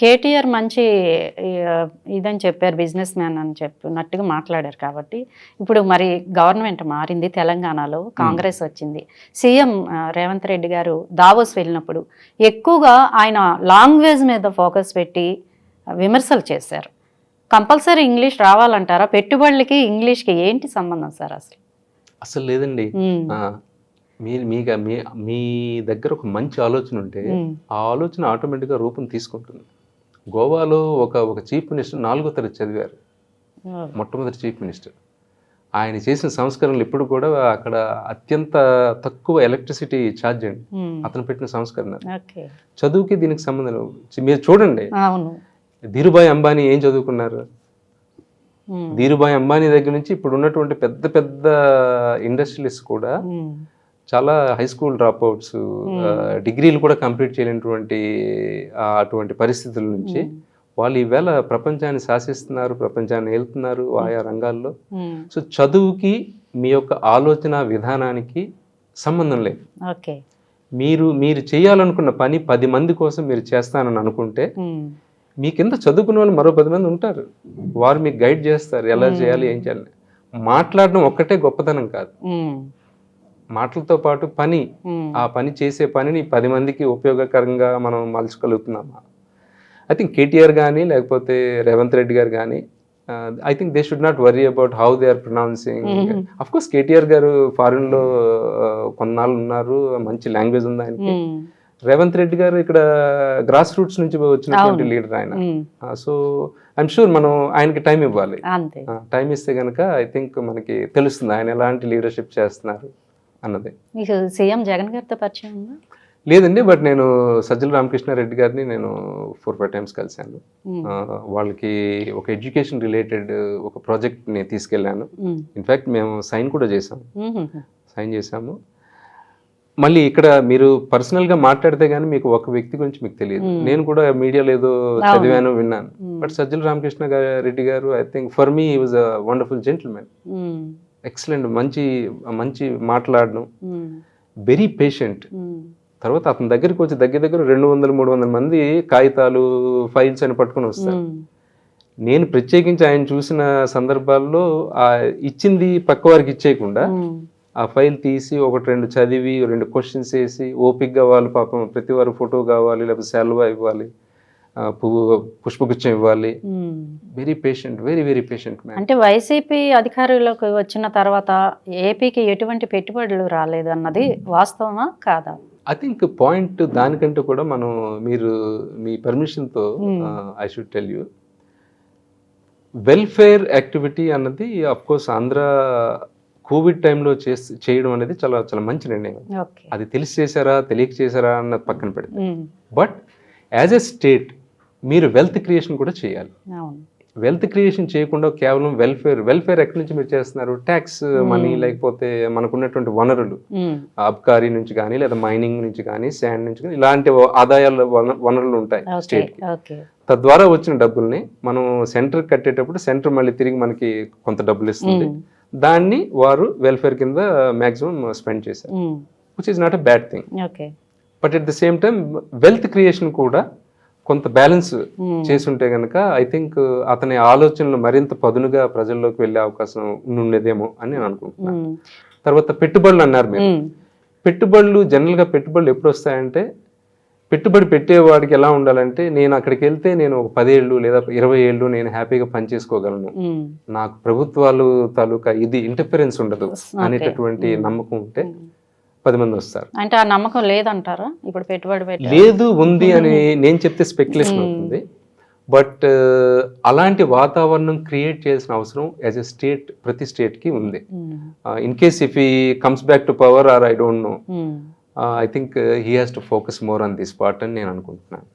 కేటీఆర్ మంచి ఇదని చెప్పారు, బిజినెస్ మ్యాన్ అని చెప్పినట్టుగా మాట్లాడారు. కాబట్టి ఇప్పుడు మరి గవర్నమెంట్ మారింది, తెలంగాణలో కాంగ్రెస్ వచ్చింది. సీఎం రేవంత్ రెడ్డి గారు దావోస్ వెళ్ళినప్పుడు ఎక్కువగా ఆయన లాంగ్వేజ్ మీద ఫోకస్ పెట్టి విమర్శలు చేశారు. Compulsory English రావాలంటారా? పెట్టుబడులకి ఇంగ్లీష్కి ఏంటి సంబంధం సార్ అసలు? అసలు లేదండి. మీ దగ్గర ఒక మంచి ఆలోచన ఉంటే ఆ ఆలోచన ఆటోమేటిక్గా రూపం తీసుకుంటుంది. గోవాలో ఒక చీఫ్ మినిస్టర్ 4వ తరగతి చదివారు, మొట్టమొదటి చీఫ్ మినిస్టర్. ఆయన చేసిన సంస్కరణలు ఇప్పుడు కూడా అక్కడ అత్యంత తక్కువ ఎలక్ట్రిసిటీ ఛార్జ్ అండి అతను పెట్టిన సంస్కరణ. చదువుకి దీనికి సంబంధం మీరు చూడండి. ధీరుభాయ్ అంబానీ ఏం చదువుకున్నారు? ధీరుభాయ్ అంబానీ దగ్గర నుంచి ఇప్పుడు ఉన్నటువంటి పెద్ద పెద్ద ఇండస్ట్రియలిస్ట్ కూడా చాలా హై స్కూల్ డ్రాప్అవుట్స్, డిగ్రీలు కూడా కంప్లీట్ చేయలేనటువంటి అటువంటి పరిస్థితుల నుంచి వాళ్ళు ఈవేళ ప్రపంచాన్ని శాసిస్తున్నారు, ప్రపంచాన్ని వెళ్తున్నారు ఆయా రంగాల్లో. సో చదువుకి మీ యొక్క ఆలోచన విధానానికి సంబంధం లేదు. మీరు చేయాలనుకున్న పని 10 మంది కోసం మీరు చేస్తానని అనుకుంటే మీ కింద చదువుకున్న వాళ్ళు మరో 10 మంది ఉంటారు, వారు మీకు గైడ్ చేస్తారు ఎలా చేయాలి, ఏం చేయాలి. మాట్లాడడం ఒక్కటే గొప్పతనం కాదు, మాటలతో పాటు పని, ఆ పని చేసే పనిని 10 మందికి ఉపయోగకరంగా మనం మలుచుకోగలుగుతున్నామా? ఐ థింక్ కేటీఆర్ కానీ లేకపోతే రేవంత్ రెడ్డి గారు కానీ I think they should not worry about how they are pronouncing. Of course KTR garu ఫారిన్లో కొన్నాళ్ళు ఉన్నారు, మంచి లాంగ్వేజ్ ఉంది ఆయనకి. రేవంత్ రెడ్డి గారు ఇక్కడ గ్రాస్ రూట్స్ నుంచి వచ్చినటువంటి లీడర్ ఆయన. సో ఐఎమ్ షూర్ మనం ఆయనకి టైం ఇవ్వాలి. టైం ఇస్తే కనుక ఐ థింక్ మనకి తెలుస్తుంది ఆయన ఎలాంటి లీడర్షిప్ చేస్తున్నారు అన్నది. మీకు సీఎం జగన్ గారితో పరిచయం ఉందా? లేదండి, బట్ నేను సజ్జల రామకృష్ణారెడ్డి గారిని నేను 4-5 times కలిశాను. వాళ్ళకి ఒక ఎడ్యుకేషన్ రిలేటెడ్ ఒక ప్రాజెక్ట్ని తీసుకెళ్ళాను. ఇన్ఫ్యాక్ట్ మేము సైన్ కూడా చేసాము. మళ్ళీ ఇక్కడ మీరు పర్సనల్గా మాట్లాడితే కానీ మీకు ఒక వ్యక్తి గురించి మీకు తెలియదు. నేను కూడా మీడియాలో ఏదో చదివాను, విన్నాను. But Sajjala Ramakrishna Reddy garu I think for me he was a wonderful gentlemen. Excellent, మంచి మాట్లాడడం, వెరీ పేషెంట్. తర్వాత అతని దగ్గరికి వచ్చి దగ్గర 200-300 మంది కాగితాలు, ఫైల్స్ అని పట్టుకుని వస్తారు. నేను ప్రత్యేకించి ఆయన చూసిన సందర్భాల్లో ఇచ్చింది పక్క వారికి ఇచ్చేయకుండా ఆ ఫైల్ తీసి 1-2 చదివి 2 questions వేసి ఓపిక్గా వాళ్ళు పాపం ప్రతి వారు ఫోటో కావాలి, లేకపోతే శాల్వా ఇవ్వాలి, పుష్పగుచ్చం ఇవ్వాలి. Very patient, very patient man. అంటే వైసీపీ అధికారంలోకి వచ్చిన తర్వాత ఏపీకి ఎటువంటి పెట్టుబడులు రాలేదు అన్నది వాస్తవమా కాదా? ఐ థింక్ పాయింట్ దానికంటే కూడా మీరు మీ పర్మిషన్తో I should tell you, welfare activity అన్నది అఫ్ కోర్స్ ఆంధ్ర కోవిడ్ టైంలో చేయడం అనేది చాలా చాలా మంచి నిర్ణయం. అది తెలిసి చేశారా తెలియక చేశారా అన్నది పక్కన పెడితే, బట్ యాజ్ ఎ స్టేట్ మీరు వెల్త్ క్రియేషన్ కూడా చేయాలి. వెల్త్ క్రియేషన్ చేయకుండా కేవలం వెల్ఫేర్ ఎక్కడి నుంచి మీరు చేస్తున్నారు? ట్యాక్స్ మనీ, లేకపోతే మనకున్నటువంటి వనరులు, అబ్కారీ నుంచి కానీ లేదా మైనింగ్ నుంచి కానీ శాండ్ నుంచి కానీ ఇలాంటి ఆదాయాల వనరులు ఉంటాయి స్టేట్. తద్వారా వచ్చిన డబ్బుల్ని మనం సెంటర్ కట్టేటప్పుడు సెంటర్ మళ్ళీ తిరిగి మనకి కొంత డబ్బులు ఇస్తుంది. దాన్ని వారు వెల్ఫేర్ కింద మ్యాక్సిమం స్పెండ్ చేశారు, which is not a bad thing. But at the same time wealth creation కూడా కొంత బ్యాలెన్స్ చేసుంటే కనుక ఐ థింక్ అతని ఆలోచనలు మరింత పదునుగా ప్రజల్లోకి వెళ్ళే అవకాశం ఉండేదేమో అని నేను అనుకుంటున్నాను. తర్వాత పెట్టుబడులు అన్నారు మీరు. పెట్టుబడులు జనరల్గా ఎప్పుడు వస్తాయంటే, పెట్టుబడి పెట్టేవాడికి ఎలా ఉండాలంటే, నేను అక్కడికి వెళ్తే నేను ఒక 10 ఏళ్ళు లేదా 20 ఏళ్ళు నేను హ్యాపీగా పనిచేసుకోగలను, నాకు ప్రభుత్వాలు తాలూకా ఇది ఇంటర్ఫరెన్స్ ఉండదు అనేటటువంటి నమ్మకం ఉంటే 10 మంది వస్తారు. అంటే ఆ నమ్మకం లేదంటారా? ఇప్పుడు పెట్టుబడి లేదు, ఉంది అని నేను చెప్తే స్పెక్యులేషన్ అవుతుంది. బట్ అలాంటి వాతావరణం క్రియేట్ చేయాల్సిన అవసరం యాజ్ ఎ స్టేట్ ప్రతి స్టేట్కి ఉంది. In case if he comes back to power or I don't know, I think he has to focus more on this part అని నేను అనుకుంటున్నాను.